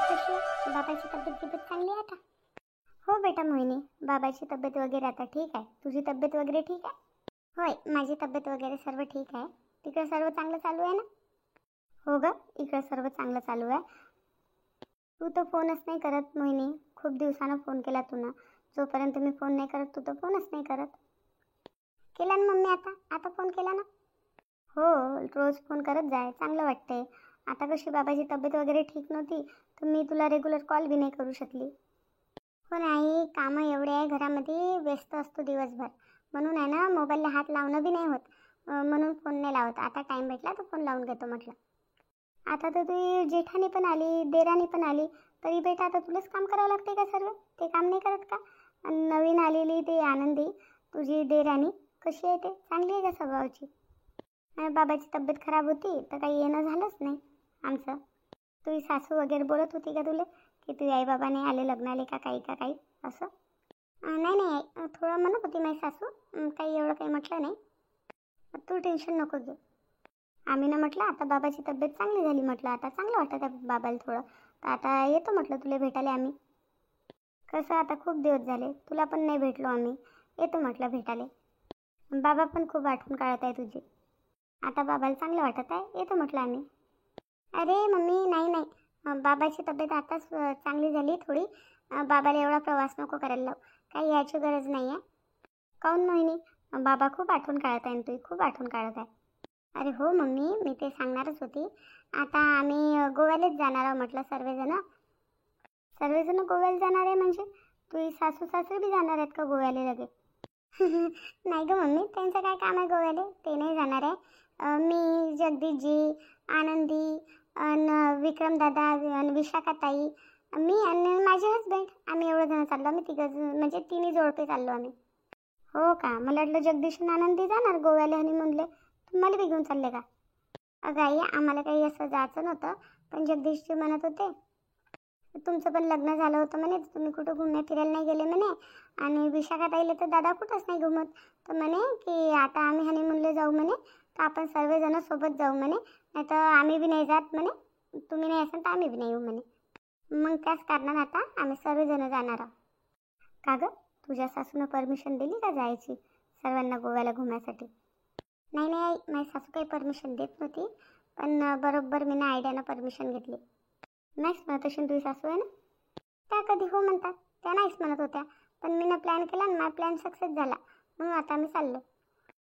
कशी आहे? बाबाची तब्येत चांगली आहे आता? हो बेटा मोहिनी, बाबाची तब्येत वगैरे आता ठीक आहे. तुझी तब्येत वगैरे ठीक आहे? होय, माझी तब्येत वगैरे सर्व ठीक आहे. तिकडे सर्व चांगलं चालू आहे ना? हो ग, इकडे सर्व चांगलं चालू आहे. तू तर फोनच नाही करत मोहिनी. खूप दिवसानं फोन केला तू ना. जोपर्यंत मी फोन नाही करत तू तर फोनच नाही करत. केला ना मम्मी, आता फोन केला ना. हो, रोज फोन करत जाय, चांगलं वाटते. आता कशी बाबाची तब्येत वगैरे ठीक नव्हती तर मी तुला रेग्युलर कॉल बी नाही करू शकली. हो नाही, कामं एवढे आहे घरामध्ये, व्यस्त असतो दिवसभर. म्हणून आहे ना, मोबाईलला हात लावणं बी नाही होत. म्हणून फोन नाही लावत. आता टाईम भेटला तर फोन लावून घेतो म्हटलं. आता तर तुझी जेठानी पण आली, देराणी पण आली, तरी बेटा आता तुलाच काम करावं लागते का सर्व? ते काम नाही करत का? आणि नवीन आलेली ते आनंदी, तुझी देराणी, कशी आहे? ते चांगली आहे का स्वभावाची? बाबाची तब्येत खराब होती तर काही येणं झालंच नाही आमचं. तुझी सासू वगैरे बोलत होती का तुला की तुझी आई बाबा नाही आले लग्नाले का काही असं? नाही नाही थोडं म्हणत होती माझी सासू. काही एवढं काही म्हटलं नाही. तू टेन्शन नको घेऊ. आम्ही ना म्हटलं आता बाबाची तब्येत चांगली झाली, म्हटलं आता चांगलं वाटत आहे बाबाला थोडं, तर आता येतो म्हटलं तुला भेटायला आम्ही. कसं आता खूप दिवस झाले, तुला पण नाही भेटलो आम्ही. येतो म्हटलं भेटायला. बाबा पण खूप आठवण काढत आहे तुझी. आता बाबाला चांगलं वाटत आहे, येतो म्हटलं आम्ही. अरे मम्मी नाही नाही, बाबाची तब्येत आताच चांगली झाली थोडी. बाबाला एवढा प्रवास नको करायला लावू. काही याची गरज नाही आहे. काऊन मोहिनी? बाबा खूप आठवण काढत आहे ना, तुझी खूप आठवण काढत आहे. अरे हो मम्मी, मी ते सांगणारच होती. आता आम्ही गोव्यालाच जाणार आहोत म्हटलं सर्वजण. सर्वजण गोव्याला जाणार आहे म्हणजे तुझी सासू सासरे बी जाणार आहेत का गोव्याला लगे? नाही ग मम्मी, त्यांचं काय काम आहे गोव्याला, ते नाही जाणार आहे. मी, जगदीशजी, आनंदी आणि विक्रमदादा आणि विशाखाताई, मी आणि माझे हस्बंड, आम्ही एवढं जण चाललो. आम्ही तिघं म्हणजे तिन्ही जोडपे चाललो आम्ही. हो का? मला वाटलं जगदीश आणि आनंदी जाणार गोव्याला हनीमूनले. तुम्हाला बी घेऊन चालले का? अगं आई, आम्हाला काही असं जायचं नव्हतं, पण जगदीशजी म्हणत होते तुमचं पण लग्न झालं होतं म्हणे, तुम्ही कुठं घुमण्या फिरायला नाही गेले म्हणे. आणि विशाखाताईला तर दादा कुठंच नाही घुमत. तर म्हणे की आता आम्ही हनीमूनला जाऊ म्हणे, तर आपण सर्वजण सोबत जाऊ म्हणे. नाही तर आम्ही बी नाही जात म्हणे, तुम्ही नाही असाल तर आम्ही बी नाही येऊ म्हणे. मग त्याच कारणानं आता आम्ही सर्वजण जाणार आहोत. का गं, तुझ्या सासूनं परमिशन दिली का जायची सर्वांना गोव्याला घुमण्यासाठी? नाही नाही आई, माझी सासू काही परमिशन देत नव्हती, पण बरोबर मी ना आयडियानं परमिशन घेतली. नाहीच म्हणत अशी तुझी सासू आहे ना? त्या कधी हो म्हणतात, त्या नाहीच म्हणत होत्या. पण मी ना प्लॅन केला आणि माझा प्लॅन सक्सेस झाला, म्हणून आता आम्ही चाललो.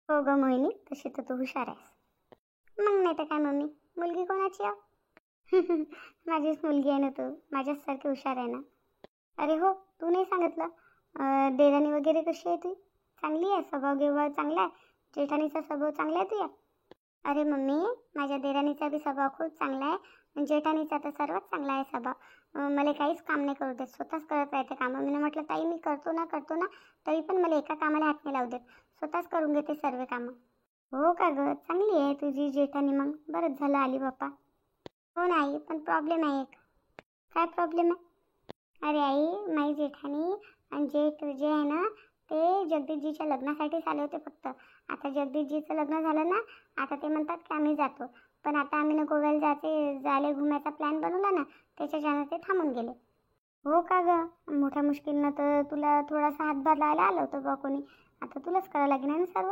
हो ग मोहिनी, तशी तर तू हुशार आहेस. मग नाही तर काय मम्मी, मुलगी कोणाची आहे? माझीच मुलगी आहे ना तू, माझ्याचसारखी हुशार आहे ना. अरे हो, तू नाही सांगितलं. देराणी वगैरे कशी आहे ती? चांगली आहे, स्वभाव गिभाव चांगला आहे? जेठानीचा स्वभाव चांगला आहे तुझ्या? अरे मम्मी, माझ्या देराणीचा बी स्वभाव खूप चांगला आहे आणि जेठानीचा तर सर्वात चांगला आहे स्वभाव. मला काहीच काम नाही करू देत, स्वतःच करत राहते कामं. मी म्हटलं ताई मी करतो ना, तरी पण मला एका कामाला हात नाही लावू देत, स्वतःच करून घेते सर्व कामं. हो का गं, चांगली आहे तुझी जेठानी. मग बरंच झालं आली बाप्पा. हो नाही, पण प्रॉब्लेम आहे एक. काय प्रॉब्लेम आहे? अरे आई, माझी जेठानी आणि जेठ जे आहे ना, ते जगदीशजीच्या लग्नासाठीच आले होते फक्त. आता जगदीशजीचं लग्न झालं ना, आता ते म्हणतात की आम्ही जातो. पण आता आम्ही ना गोव्याला जायला घुमायचा प्लॅन बनवला ना, त्याच्याच्यानं ते थांबून गेले. हो का गं, मोठ्या मुश्किलनं तर तुला थोडासा हातभार लावायला आलं होतं बा कोणी. आता तुलाच करावं लागेल ना सर्व.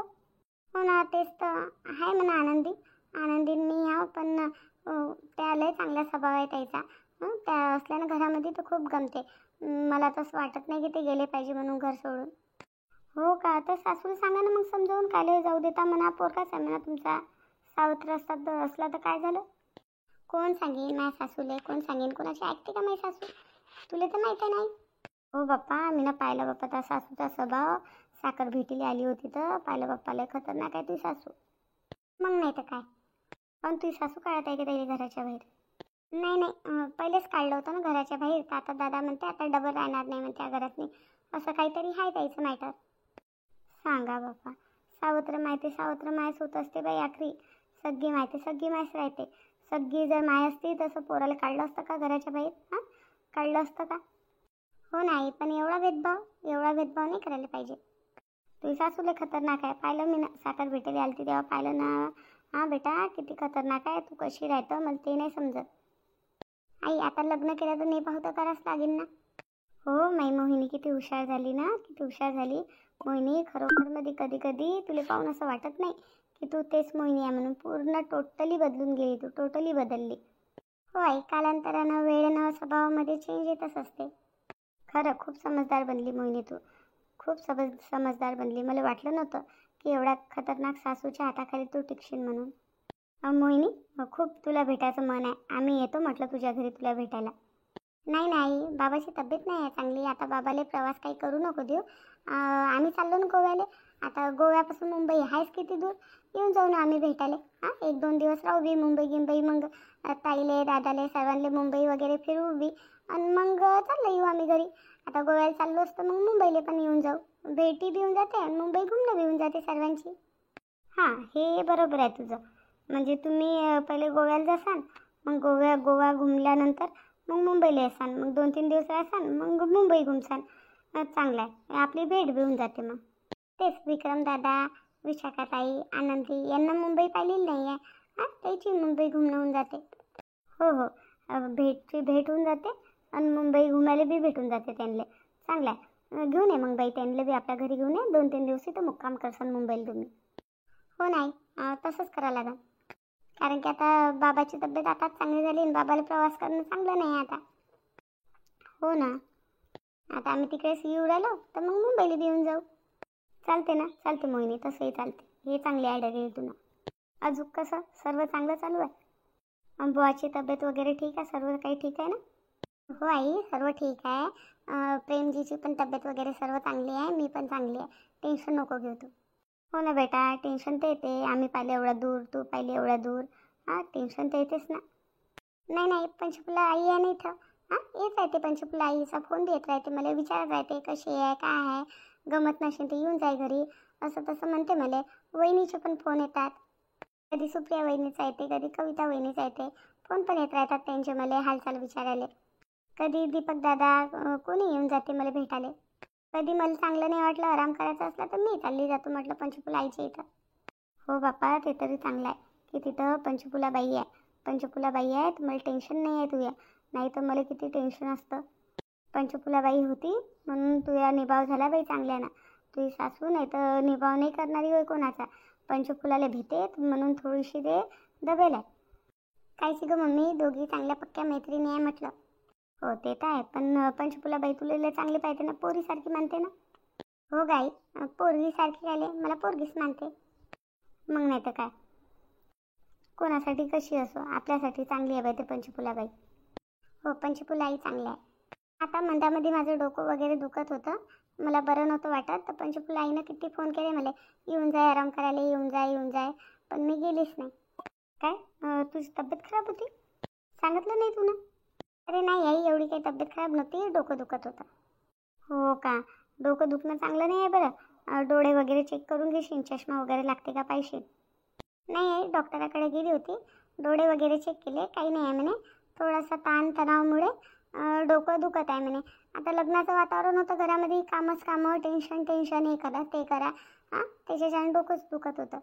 हो ना, तेच तर आहे म्हणा आनंदींनी यावं, पण त्या लय चांगला स्वभाव आहे त्याचा. त्या असल्यानं घरामध्ये तर खूप गमते. मला तसं वाटत नाही की ते गेले पाहिजे म्हणून घर सोडून. हो का? तर सासूला सांगा ना मग समजावून, कायले जाऊ देता म्हणा, पोरकाच आहे म्हणा तुमचा. सावत्र असला तर काय झालं? कोण सांगेन माझ्या सासूले, कोण सांगेन? कोणाची ऐकते का माझी सासू? तुला तर माहिती नाही. हो बाप्पा, मी ना पाहिलं बाप्पा त्या सासूचा स्वभाव. साखर भेटीला आली होती तर पाहिलं बाप्पा, लय खतरनाक आहे तुझी सासू. मग नाही तर काय. पण तुझी सासू काढत आहे की त्याला घराच्या बाहेर? नाही नाही, पहिलेच काढलं होतं ना घराच्या बाहेर, तर आता दादा म्हणते आता डबल राहणार नाही म्हणते त्या घरात नाही. असं काहीतरी आहे त्याचं मॅटर. सांगा बाप्पा, सावत्र मायच होत असते बाई आखरी. सगळी मायच राहते. सगळी जर माय असती तसं पोराला काढलं असतं का घराच्या बाहेर? हां, काढलं असतं का? हो नाही, पण एवढा भेदभाव नाही करायला पाहिजे. तुझी सासू लय खतरनाक आहे, पाहिलं मी ना, साखर भेटायला आली तेव्हा पाहिलं ना. हां बेटा, किती खतरनाक आहे. तू कशी राहतं मला ते नाही समजत. आई आता लग्न केलं तर निभाव तर करावंच लागेल ना. हो माई मोहिनी किती हुशार झाली ना, किती हुशार झाली. मोहिनी खरोखरमध्ये कधी कधी तुला पाहून असं वाटत नाही की तू तेच मोहिनी आहे म्हणून. पूर्ण टोटली बदलून गेली तू, टोटली बदलली. हो आई, कालांतरानं वेळेनं स्वभावामध्ये चेंज येतच असते. खरं खूप समजदार बनली मोहिनी तू, खूप समजदार बनली. मला वाटलं नव्हतं की एवढ्या खतरनाक सासूच्या हाताखाली तू टिकशील म्हणून. मोहिनी, खूप तुला भेटायचं मन आहे. आम्ही येतो म्हटलं तुझ्या घरी तुला भेटायला. नाही नाही, बाबाची तब्येत नाही आहे चांगली. आता बाबाला प्रवास काही करू नको देऊ. आम्ही चाललो ना गोव्याला. आता गोव्यापासून मुंबई आहेच किती दूर. येऊन जाऊ ना आम्ही भेटायला. हां, 1-2 दिवस राहू बी मुंबई गिंबई. मग ताईले दादाले सर्वांले मुंबई वगैरे फिरू बी आणि मग चाललं येऊ आम्ही घरी. आता गोव्याला चाललो असतो मग मुंबईला पण येऊन जाऊ. भेटी बी होऊन जाते आणि मुंबई घुमणं बी होऊन जाते सर्वांची. हां, हे बरोबर आहे तुझं. म्हणजे तुम्ही पहिले गोव्याला जासान, मग गोवा घुमल्यानंतर मग मुंबईला येसान, मग 2-3 दिवस राहसान, मग मुंबई घुमसान. चांगलं आहे, आपली भेट बी होऊन जाते. मग तेच विक्रम दादा, विशाखाताई, आनंदी यांना मुंबई पाहिलेली नाही आहे. हां, त्याची मुंबई घुमणं होऊन जाते. हो हो, भेट होऊन जाते आणि मुंबई घुमायला बी भेटून जाते त्यांना. चांगलं आहे. घेऊन ये मग बाई त्यांना बी आपल्या घरी घेऊन ये. 2-3 दिवस इथं मुक्काम करसान मुंबईला तुम्ही. हो नाही, तसंच करावं लागेल. कारण की आता बाबाची तब्येत आताच चांगली झाली आणि बाबाला प्रवास करणं चांगलं नाही आता. हो ना, आता आम्ही तिकडेच येऊ राहिलो तर मग मुंबईला बी येऊन जाऊ. चालते ना, चालते मोहिनी, तसंही चालते. हे चांगली आयडिया दिली तुला. अजून कसं सर्व चांगलं चालू आहे? बुवाची तब्येत वगैरे ठीक आहे? सर्व काही ठीक आहे ना? हो आई, सर्व ठीक आहे. प्रेमजीची पण तब्येत वगैरे सर्व चांगली आहे. मी पण चांगली आहे. टेन्शन नको घेऊ तू. हो ना बेटा, टेन्शन तर येते. आम्ही पाहिले एवढं दूर, तू पाहिले एवढ्या दूर. हां, टेन्शन तर येतेच ना. नाही नाही, पंचफुला आई आहे ना इथं. हां, येत राहते पंचफुला आईचा फोन बी येत राहते. मला विचारत राहते कशी आहे, काय आहे. गमत नसेल तर येऊन जाय घरी, असं तसं म्हणते मला. वहिनीचे पण फोन येतात. कधी सुप्रिया वहिनीचा येते, कधी कविता वहिनीचा येते. फोन पण येत राहतात त्यांचे मला हालचाल विचारायला. कधी दीपक दादा, कोणी येऊन जाते मला भेटायला. कधी मला चांगलं नाही वाटलं, आराम करायचा असला तर मी चालली जातो म्हटलं पंचफुला आईच्या इथं. हो बाप्पा, ते तरी चांगलं आहे की तिथं पंचफुलाबाई आहे. पंचफुलाबाई आहे तर मला टेन्शन नाही आहे तुझ्या. नाही तर मला किती टेन्शन असतं. पंचफुलाबाई होती म्हणून तुझ्या निभाव झाला बाई चांगल्यानं. तुझी सासू नाही तर निभाव नाही करणारी होय कोणाचा. पंचफुलाला भीते म्हणून थोडीशी ते दबेल आहे. कायची गं मम्मी, दोघी चांगल्या पक्क्या मैत्रिणी आहे म्हटलं. हो ते तर आहे, पण पंचफुलाबाई तुला लय चांगली पाहिजे ना, पोरीसारखी मानते ना. हो गाई, पोरगीसारखी आले, मला पोरगीच मानते. मग नाही तर काय, कोणासाठी कशी असो आपल्यासाठी चांगली आहे बाई ते पंचफुलाबाई. हो, पंचफुला आई चांगली आहे. आता मंदामध्ये माझं डोकं वगैरे दुखत होतं, मला बरं नव्हतं वाटत, तर पंचफुला आईनं किती फोन केले मला, येऊन जाय आराम करायला, येऊन जाय येऊन जाय. पण मी गेलीच नाही. काय, तुझी तब्येत खराब होती? सांगितलं नाही तू ना. अरे नाही आई, एवढी काही तब्येत खराब नव्हती, डोकं दुखत होतं. हो का, डोकं दुखणं चांगलं नाही आहे बरं. डोळे वगैरे चेक करून घेशील, चष्मा वगैरे लागते का पाहिजे. नाही आई, डॉक्टराकडे गेली होती, डोळे वगैरे चेक केले, काही नाही आहे म्हणे. थोडासा ताणतणावामुळे डोकं दुखत आहे म्हणे. आता लग्नाचं वातावरण होतं घरामध्ये, कामच कामं, टेन्शन टेन्शन, हे करा ते करा. हां, त्याच्याच्यानं डोकंच दुखत होतं.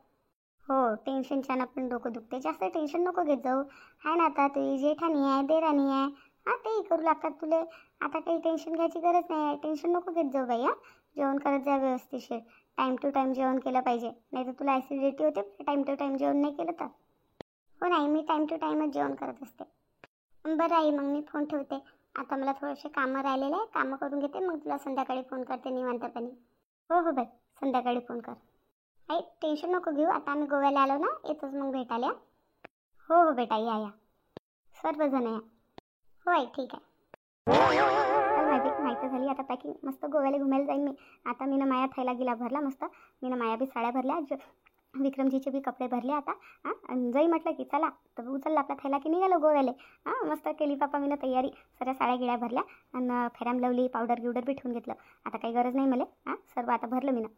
हो, टेन्शनच्यानं पण डोकं दुखते. जास्त टेन्शन नको घेत जाऊ. आहे ना आता तुझी जेठानी आहे, देराणी आहे. हां, तेही करू लागतात तुले. आता काही टेन्शन घ्यायची गरज नाही आहे. टेन्शन नको घेत जाऊ बाई. हां, जेवण करत जा व्यवस्थितशीर. टाईम टू टाईम जेवण केलं पाहिजे, नाही तर तुला ॲसिडिटी होते टाईम टू टाईम जेवण नाही केलं तर. हो नाही, मी टाईम टू टाईमच जेवण करत असते. बरं आई, मग मी फोन ठेवते. आता मला थोडेसे कामं राहिलेले आहे, कामं करून घेते, मग तुला संध्याकाळी फोन करते निवांतपणे. हो हो बाई, संध्याकाळी फोन कर. आई टेन्शन नको घेऊ, आता आम्ही गोव्याला आलो ना, येतोच मग भेटायला. हो हो बेटा, या या, सर्वजण या. हो आई, ठीक आहे. चल माहिती झाली आता पॅकिंग. मस्त गोव्याला घुमायला जाईन मी. आता मी ना माया थैला गिला भरला मस्त. मी ना माया बी साड्या भरल्या, विक्रमजीचे बी कपडे भरले आता. हां, जाई म्हटलं की चला, तर उचलला आपला थैला की निघालो गोव्याला. हां, मस्त केली पापा मी ना तयारी. सगळ्या साड्या गिड्या भरल्या आणि फेराम लावली, पावडर गिवडर बी ठेवून घेतलं. आता काही गरज नाही मला. हां, सर्व आता भरलं मी ना.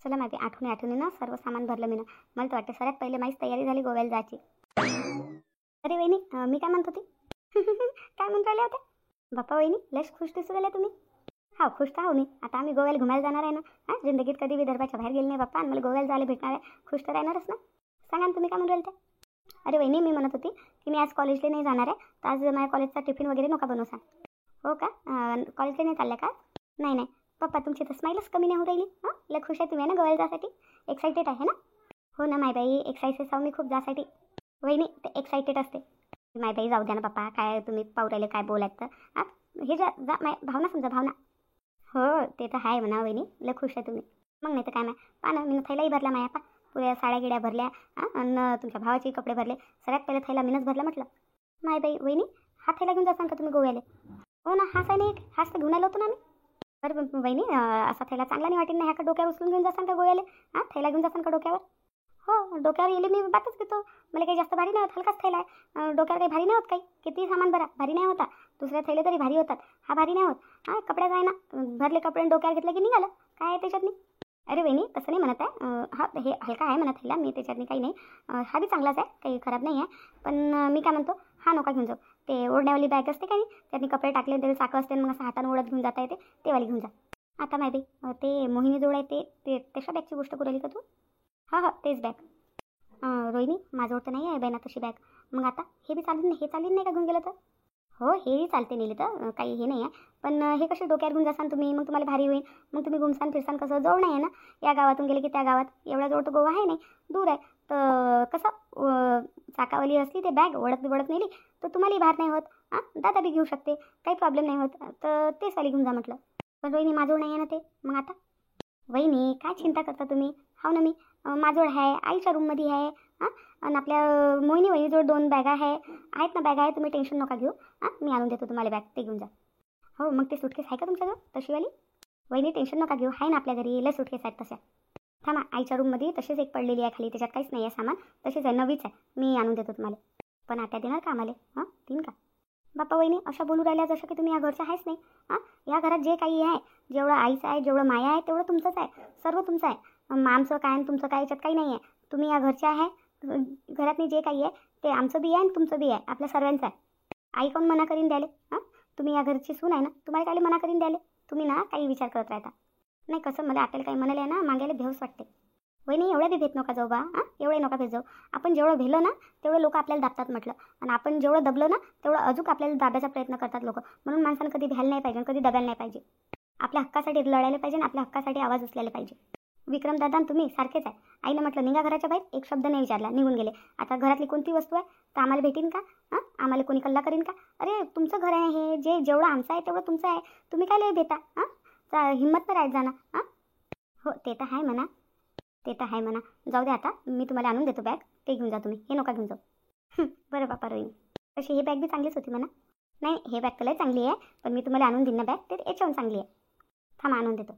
चला माहिती, आठवणी ना सर्व सामान भरलं मी ना. मला तर वाटतं सगळ्यात पहिले माझी तयारी झाली गोव्याला जायची. अरे वहिनी, मी काय म्हणत होती? काय म्हणून राहिल्या होत्या? बाप्पा वहिनी, लस खुश दिसू राहिल्या तुम्ही. हा, खुश तर आहो मी. आता आम्ही गोव्याला घुमायला जाणार आहे ना. हां, जिंदगीत कधी विदर्भाच्या बाहेर गेले नाही बाप्पा, आणि मला गोव्याला जायला भेटणार आहे. खुश तर राहणारच ना. सांगा ना तुम्ही काय म्हणून राहिले ते. अरे वहिनी, मी म्हणत होती की मी आज कॉलेजला नाही जाणार आहे, तर आज माझ्या कॉलेजचा टिफिन वगैरे नका बनवसा. हो का? कॉलेजला नाही चालल्या का? नाही नाही. पप्पा, तुमची तर स्माईलच कमी नाही होऊ राहिली. हां, लय खुश आहे तुम्ही ना गोव्याला जासाठी. एक्सायटेड आहे ना? हो ना मायबाई, एक्सायटेड आहो मी खूप जासाठी. वहिनी, ते एक्सायटेड असते. मायबाई जाऊ द्या ना पप्पा, काय तुम्ही पाहू राहिले काय बोलायचं. हां, हे जा जा भावना समजा, भावना. हो, ते तर आहे म्हणा वहिनी, लय खुश आहे तुम्ही. मग नाही तर काय माय, पहा ना, मी थैलाही भरला माया, पा पुऱ्या साड्या गिड्या भरल्या. हां, आणि तुमच्या भावाचे कपडे भरले. सगळ्यात पहिले थैला मीनच भरला म्हटलं. मायबाई वहिनी, हा थैला घेऊन जासान का तुम्ही गोव्याला? हो ना, हाच आहे ना एक, हाच तर घेऊन आलो होतो ना आम्ही. बरं वहिनी, असा थैला चांगला नाही वाटेल ना, ह्या का डोक्यावर उचलून घेऊन जासान का गोव्याला? हां, थैला घेऊन जासान का डोक्यावर? हो, डोक्यावर येईल मी बातच घेतो. मला काही जास्त भारी नाही होत, हलकाच थैला आहे. डोक्यावर काही भारी नाही होत काही. किती सामान भरा, भारी नाही होता. दुसऱ्या थैले तरी भारी होतात, हा भारी नाही होत. हां, कपड्याचा आहे ना, भरले कपडे आणि डोक्यावर घेतलं की निघालं. काय आहे त्याच्यात नाही. अरे वहिनी, तसं नाही म्हणत आहे. हा, हे हलका आहे म्हणत थैला, मी त्याच्यात काही नाही. हा बी चांगलाच आहे, काही खराब नाही आहे. पण मी काय म्हणतो, हा नका घेऊन जाऊ. ते ओढण्यावाली बॅग असते का नाही, त्यातनी कपडे टाकले त्याला चाकं असते, मग असं हातानं ओढत घेऊन जाता येते, ते वाली घेऊन जा. आता माहिती ते मोहिनीजवळ आहे, ते ते तशा बॅगची गोष्ट करू राहिली का तू? हां हां, तेच बॅग. रोहिणी, माझ्याजवळ तर नाही आहे बाई ना तशी बॅग. मग आता हे बी चालेल नाही, हे चालेल नाही का घेऊन गेलं तर? हो, हेही चालते नेले तर काही हे नाही आहे. पण हे कसे डोक्यावर घेऊन जासान तुम्ही, मग तुम्हाला भारी होईल. मग तुम्ही घुमसान फिरसान कसं, जवळ नाही आहे ना. या गावातून गेले की त्या गावात, एवढ्या जवळ तर गोवा आहे नाही, दूर आहे. तर कसं चाकावाली असली ते बॅग वडत वडत नेली तर तुम्हालाही भार नाही होत. हां, दादा बी घेऊ शकते, काही प्रॉब्लेम नाही होत. तर तेच वाली घेऊन जा म्हटलं. पण रोहिणी, माझजवळ नाही आहे ना ते. मग आता वहिनी, काय चिंता करता तुम्ही? हो ना, मी माझजवळ आहे, आईच्या रूममध्ये आहे. हां, आणि आपल्या मोहिनी वहिनीजवळ 2 बॅगा आहे, आहेत ना बॅग आहे, तुम्ही टेन्शन नका घेऊ. हां, मी आणून देतो तुम्हाला बॅग, ते घेऊन जा. हो, मग ते सुटकेस आहे का तुमच्याजवळ तशीवाली? वहिनी, टेन्शन नका घेऊ, आहे ना आपल्या घरी लय सुटकेस आहेत तशा. थांबा, आईच्या रूममध्ये तशीच एक पडलेली आहे खाली, त्याच्यात काहीच नाही आहे सामान, तशीच आहे, नवीच आहे, मी आणून देतो तुम्हाला. पण आता देणार का आम्हाला? हां, देईन का? बाप्पा वहिनी, अशा बोलू राहिल्या जसं की तुम्ही या घरच्या आहेच नाही. हां, या घरात जे काही आहे, जेवढं आईचं आहे, जेवढं माया आहे, तेवढं तुमचंच आहे, सर्व तुमचं आहे. आमचं काय आणि तुमचं काय याच्यात काही नाही आहे. तुम्ही या घरच्या आहे, घरातनी जे काही आहे ते आमचं बी आहे आणि तुमचं बी आहे, आपल्या सर्वांचं आहे. आई कोण मना करीन द्याले? हां, तुम्ही या घरची सून आहे ना, तुम्हाला काय मना करीन द्याले? तुम्ही ना काही विचार करत राहता. नाही, कसं मला आपल्याला काही म्हणाले ना, मागायला भेवच वाटते. वहिनी, एवढ्या बी भेट नका जाऊ बा. हां, एवढे नका भेट जाऊ. आपण जेवढं भेलो ना, तेवढं लोक आपल्याला दाबतात म्हटलं. आणि आपण जेवढं दबलो ना, तेवढं अजून आपल्याला दाबायचा प्रयत्न करतात लोक. म्हणून माणसानं कधी भ्यायला नाही पाहिजे, कधी दबायला नाही पाहिजे. आपल्या हक्कासाठी लढायला पाहिजे आणि आपल्या हक्कासाठी आवाज उचलायला पाहिजे. विक्रमदादा आणि तुम्ही सारखेच आहे. आईनं म्हटलं निघा घराच्या बाहेर, एक शब्द नाही विचारला, निघून गेले. आता घरातली कोणती वस्तू आहे तर आम्हाला भेटीन का? हां, आम्हाला कोणी कल्ला करीन का? अरे, तुमचं घर आहे हे, जेवढं आमचं आहे तेवढं तुमचं आहे. तुम्ही काय लय भेटा? हां, हिंमत तर राहत जाणं. हां, हो, ते तर आहे म्हणा, ते तर आहे म्हणा. जाऊ द्या आता, मी तुम्हाला आणून देतो बॅग, ते घेऊन जा तुम्ही, हे नका घेऊन जाऊ. बरं बापा रोहिणी, तशी ही बॅग बी चांगलीच होती म्हणा. नाही, हे बॅग तर लय चांगली आहे, पण मी तुम्हाला आणून देईन ना बॅग, ते याच्याहून चांगली आहे. थांबा, आणून देतो.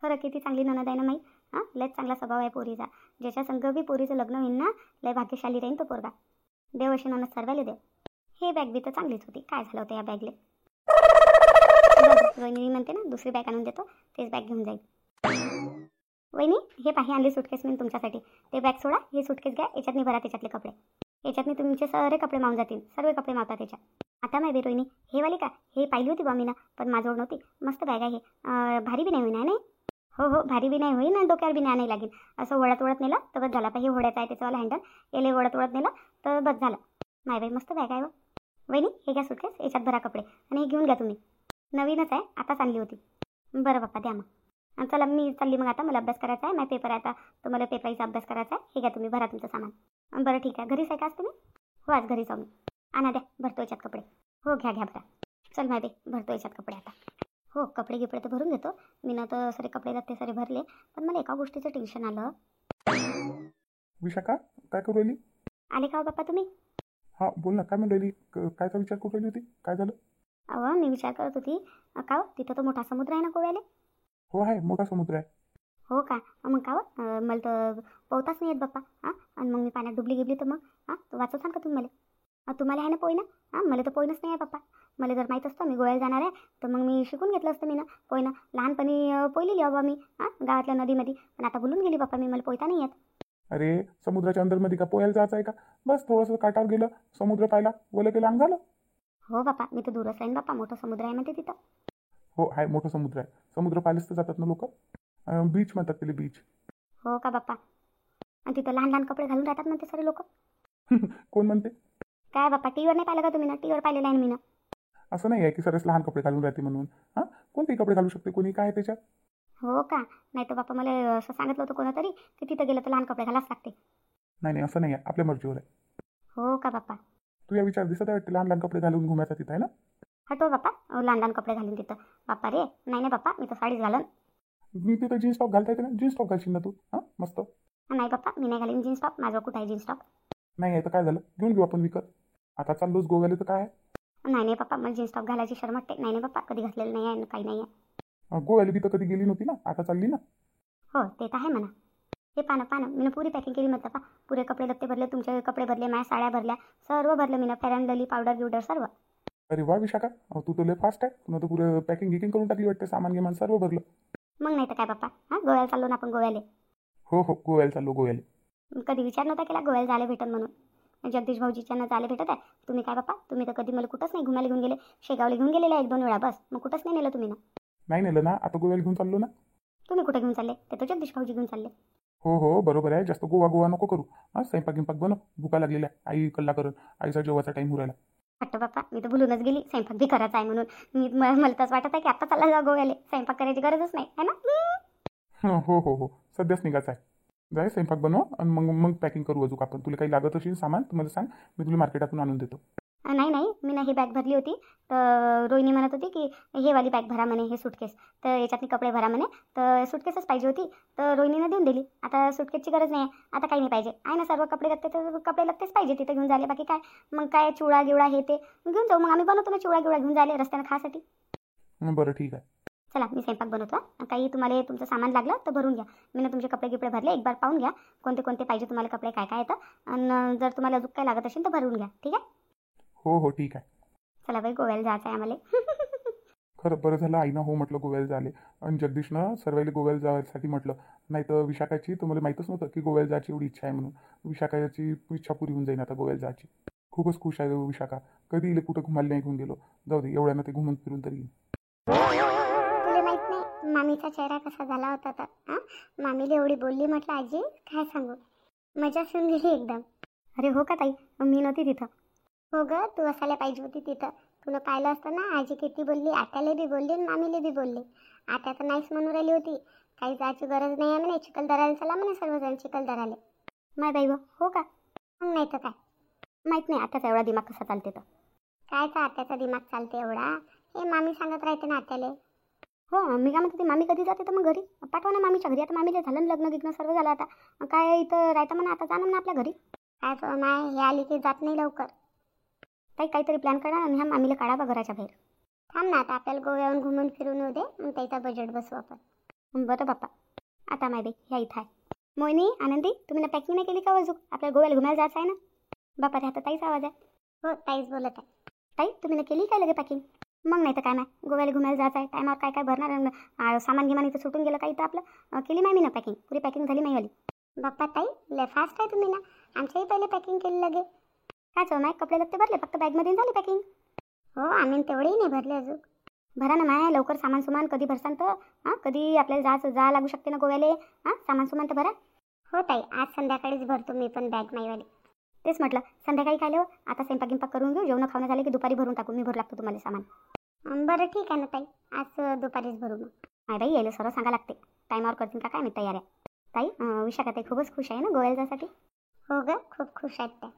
खरं किती चांगली नणद आहे ना माई. हां, लयच चांगला स्वभाव आहे पोरीचा. ज्याच्या संग बी पोरीचं लग्न होईन ना, लय भाग्यशाली राहीन तो पोरगा. देव अशी नणद सर्वाले देव. हे बॅग बी तर चांगलीच होती, काय झालं होतं या बॅगले? वहिनी म्हणते ना, दुसरी बॅग आणून देतो, तेच बॅग घेऊन जाईल. वहिनी, हे पाही आणली सुटकेस मी तुमच्यासाठी. ते बॅग सोडा, हे सुटकेस घ्या, याच्यातनी भरा त्याच्यातले कपडे. याच्यातनी तुमचे सारे कपडे मावून जातील, सर्व कपडे मावतात त्याच्यात. आता माहिती रोहिणी, हे वाली का? हे पाहिली होती बा मी ना, पण माझ्याजवळ नव्हती. मस्त बॅग आहे. भारी बी नाही होईना नाही? हो हो, भारी बी नाही होईन आणि डोक्यावर बी नाही लागेल. असं वळत वळत नेलं तर बस झालं. हे होड्याचं आहे त्याच्यावाला हँडल, याला वळत वळत नेलं तर बस झालं. माय बाई, मस्त बॅग आहे व. वहिनी, हे घ्या सुटकेस, याच्यात भरा कपडे आणि हे घेऊन घ्या तुम्ही. नवीनच आहे, आताच आणली होती. बरं बाप्पा, द्या मग. चला, मी चालली मग आता, मला अभ्यास करायचा आहे. माझा पेपर आहे आता, तर मला पेपराचा अभ्यास करायचा आहे. हे घ्या तुम्ही, भरा तुमचं सामान. बरं ठीक आहे, घरीच आहे का आज तुम्ही? हो, आज घरी जाऊ मी. आणा, द्या, भरतो याच्यात कपडे. हो, घ्या घ्या भरा. चल माय बाई, भरतो याच्यात कपडे आता. हो, कपडे गिपडे तर भरून देतो मी ना, तर सारे कपडे जात ते सारे भरले. पण मला एका गोष्टीचं टेन्शन आलं. विशाखा, काय करू राहिली? आले का हो बाप्पा तुम्ही? हां, बोल ना, काय म्हणून राहिली? कायचा विचार करू राहिली होती? काय झालं? अहो, मी विचार करत होती, का हो, तिथं तो मोठा समुद्र आहे ना गोव्याला? हो, आहे, मोठा समुद्र आहे. हो का? मग का हो, मला तर पोहताच नाही येत बाप्पा. हां, आणि मग मी पाण्यात डुबली गिबली तर मग हां, वाचवसान का तुम्ही मला? तुम्हाला आहे ना पोयणं? हां, मला तर पोयणंच नाही आहे बाप्पा. मला जर माहीत असतं मी गोव्याला जाणार आहे, तर मग मी शिकून घेतलं असतं मी ना पोयणं. लहानपणी पोयलेली बाबा मी, हां, गावातल्या नदीमध्ये. पण आता भुलून गेली बाप्पा मी, मला पोहता नाही येत. अरे, समुद्राच्या अंदरमध्ये का पोहायला जायचं आहे का? बस थोडंसं काठावर गेलं, समुद्र पाहिला, ओलं केलं, अंग झालं. हो बाप्पा, मी तर दूरच राहीन बाप्पा, मोठं समुद्र आहे म्हणते तिथं. हो, आहे, मोठं समुद्र आहे. समुद्र पाहिलंच तर जातात ना लोक. बीच म्हणतात त्याला, बीच. हो का बाप्पा? आणि तिथं लहान लहान कपडे घालून राहतात म्हणते सारे लोक. कोण म्हणते? काय बाप्पा, टीव्हीवर नाही पाहिलं का तुम्ही ना? टीव्हीवर पाहिलेलं आहे ना मी ना. असं नाही आहे की सरस लहान कपडे घालून राहते म्हणून. हां, कोणतेही कपडे घालू शकते कोणी, काय आहे त्याच्यात? हो का? नाही तर बाप्पा मला असं सांगितलं होतं कोणातरी की तिथं गेलं तर लहान कपडे घालाच लागते. नाही नाही, असं नाही आहे, आपल्या मर्जीवर आहे. हो का बाप्पा? तुझ्या विचार दिसत आहे वाटते, लहान लहान कपडे घालून घुमायचा तिथं आहे ना? हटो बाप्पा, लहान लहान कपडे घालून तिथं. बाप्पा रे, नाही नाही बाप्पा, मी तर साडीच घालन. मी तिथं जीन्स टॉप घालता येते ना, जीन्स टॉप घालशील ना तू? हां, मस्त. नाही बाप्पा, मी नाही घालीन जीन्स टॉप. माझं कुठं आहे जीन्स टॉप? नाही आहे तर काय झालं, घेऊन घेऊ आपण विकत. आता चाललोच गोव्याला तर काय आहे. नाही नाही बाप्पा, मला जीन्स टॉप घालायची शरम वाटते. नाही नाही बाप्पा, कधी घातलेलं नाही आहे, काही नाही आहे. गोव्याला बी तर कधी गेली नव्हती ना, आता चालली ना. हो ते तर आहे म्हणा. हे पानं पानं मी पुरी पॅकिंग केली म्हटलं पा. पुरे कपडे लत्ते भरले, तुमचे कपडे भरले, माझ्या साड्या भरल्या, सर्व भरलं मी ना. फेअर अँड लवली, पावडर गिवडर सर्व. अरे वा विशाखा, तू तर लय फास्ट आहे. तुला तर पुरं पॅकिंग गिकिंग करून टाकली वाटते, सामान गिमान सर्व भरलं. मग नाही तर काय बाप्पा. हां, गोव्याला चाललो ना आपण, गोव्याला. हो हो, गोव्याला चाललो गोव्याला. कधी विचार नव्हता केला गोव्याला जायला भेटन म्हणून. जगदीश भाऊजीच्या जायला भेटत आहे. तुम्ही काय बाप्पा, तुम्ही तर कधी मला कुठंच नाही घुमायला घेऊन गेले. शेगावला घेऊन गेलेले 1-2 वेळा बस, मग कुठंच नाही नेलं तुम्ही ना. नाही नेलं ना, आता गोव्याला घेऊन चाललो ना. तुम्ही कुठे घेऊन चालले? ते तर जगदीश भाऊजी घेऊन चालले. हो हो, बरोबर आहे. जास्त गोवा गोवा नको करू. हां, स्वयंपाक गिंपाक बनव, भुका लागलेल्या आहे. आई कल्ला करत, आईचा जेवायचा टाईम उरायला. वाटतं बाप्पा, मी तर भुलूनच गेली. स्वयंपाक बी करायचा आहे म्हणून. मला तसं वाटत आहे की आता चालला जा गोव्याला. स्वयंपाक करायची गरजच नाही आहे ना. हो हो हो, सध्याच निघायचं आहे. जाय स्वयंपाक बनव आणि मग मग पॅकिंग करू अजून आपण. तुला काही लागत असेल सामान तर मला सांग, मी तुला मार्केटातून आणून देतो. नाही नाही, मी ना ही बॅग भरली होती. तर रोहिणी म्हणत होती की हे वाली बॅग भरा म्हणे, हे सुटकेस. तर याच्यातनी कपडे भरा म्हणे. तर सुटकेसच पाहिजे होती. तर रोहिणीनं देऊन दिली. आता सुटकेसची गरज नाही आहे. आता काही नाही पाहिजे आहे ना, सर्व कपडे लागते तर कपडे लागतेच पाहिजे तिथं घेऊन जायला. बाकी काय मग, काय चिवडा गिवडा हे ते घेऊन जाऊ. मग आम्ही बनवतो ना चिवडा गिवडा घेऊन जायला रस्त्यानं खासाठी. बरं ठीक आहे. चला मी स्वयंपाक बनवतो. काही तुम्हाला तुमचं सामान लागलं तर भरून घ्या. मी ना तुमचे कपडे गिपडे भरले, एक बार पाहून घ्या कोणते कोणते पाहिजे तुम्हाला कपडे, काय काय येतं. आणि जर तुम्हाला अजून काय लागत असेल तर भरून घ्या, ठीक आहे. हो हो ठीक आहे. चला बाई, गोव्याला जायचं आहे आम्हाला. खरं बरं झालं आईनं हो म्हटलं गोव्याला जायला. आणि जगदीशनं सर्वांनी गोव्याला जायसाठी म्हटलं. नाही तर विशाखाची, तुम्हाला माहीतच नव्हतं की गोव्याला जायची एवढी इच्छा आहे म्हणून. विशाखाची इच्छा पुरी होऊन जाईन आता गोव्याला जायची. खूपच खुश आहे विशाखा. कधी इले कुठं घुमायला नाही घेऊन गेलो. जाऊ दे, एवढ्यानं ते घुमून फिरून तरी येईन. तुला माहित नाही मामीचा चेहरा कसा झाला होता तर. हां, मामीला एवढी बोलली म्हटलं आजी काय सांगू. मजा येऊन गेली एकदम. अरे हो का ताई, मी नव्हती तिथं. हो ग, तू असायला पाहिजे होती तिथं. तुला पाहिलं असतं ना, आजी किती बोलली, आत्याला बी बोलली आणि मामीला बी बोलली. आत्या तर नाहीच म्हणून राहिली होती, काही जायची गरज नाही आहे म्हणे, चिखलदऱ्याला चला म्हणे सर्वजण चिखलदऱ्याला. माय बाई हो का? मग नाही तर काय. माहीत नाही आत्याचा एवढा दिमाग कसा चालते तर. कायचा आत्याचा दिमाग चालते एवढा, हे मामी सांगत राहते ना आत्याला. हो, मी काय म्हणते होती, मामी कधी जाते तर मग घरी पाठवा ना मामीच्या घरी. आता मामीला झालं ना लग्न गिग्न सर्व झालं, आता काय इथं राहतं म्हणा, आता जाणं ना आपल्या घरी. काय तो माय, हे आली की जात नाही लवकर. ताई काहीतरी प्लॅन करा आणि ह्या मामीला काढा बा घराच्या बाहेर. थांब ना, आता आपल्याला गोव्याहून घुमून फिरून येऊ दे, मग त्याचा बजेट बसू आपण. बरं बाप्पा, आता माय बाई ह्या इथं आहे. मोहिनी, आनंदी, तुम्ही ना पॅकिंग नाही केली का अजून? आपल्याला गोव्याला घुमायला जायचं आहे ना. बापा रे, आता ताईचा आवाज आहे. हो, ताईच बोलत आहे. ताई तुम्ही ना केली काय लगे पॅकिंग? मग नाही तर काय नाही, गोव्याला घुमायला जायचं आहे, टायमावर काय काय भरणार, सामान गिमान इथं सुटून गेलं काही तर आपलं. केली नाही मी ना पॅकिंग, पुरी पॅकिंग झाली नाही वाली. बाप्पा ताई लय फास्ट आहे तुम्ही ना, आमच्याही पहिले पॅकिंग केली लगे. काय नाही, कपडे लगते भरले, फक्त बॅगमध्ये झाली पॅकिंग. हो, आम्ही तेवढेही नाही भरले अजून. भरा ना माय लवकर, सामान सुमान कधी भरसान तर. हां, कधी आपल्याला जा लागू शकते ना गोव्याला. हां, सामान सुमान तर भरा. हो ताई, आज संध्याकाळीच भरतो मी पण बॅग माईवाली. तेच म्हटलं, संध्याकाळी काय लिहो, आता स्वयंपाक गिंपाक करून घेऊ, जेवण खावणं झाले की दुपारी भरून टाकू, मी भरू लागतो तुम्हाला सामान. बरं ठीक आहे ना ताई, आज दुपारीच भरू मग. नाही बाई, यायला सर्व सांगा लागते, टायमावर करतील का काय मी तयार आहे. ताई विशाखा ताई खूपच खुश आहे ना गोव्याला जायसाठी. हो ग, खूप खुश आहेत त्या.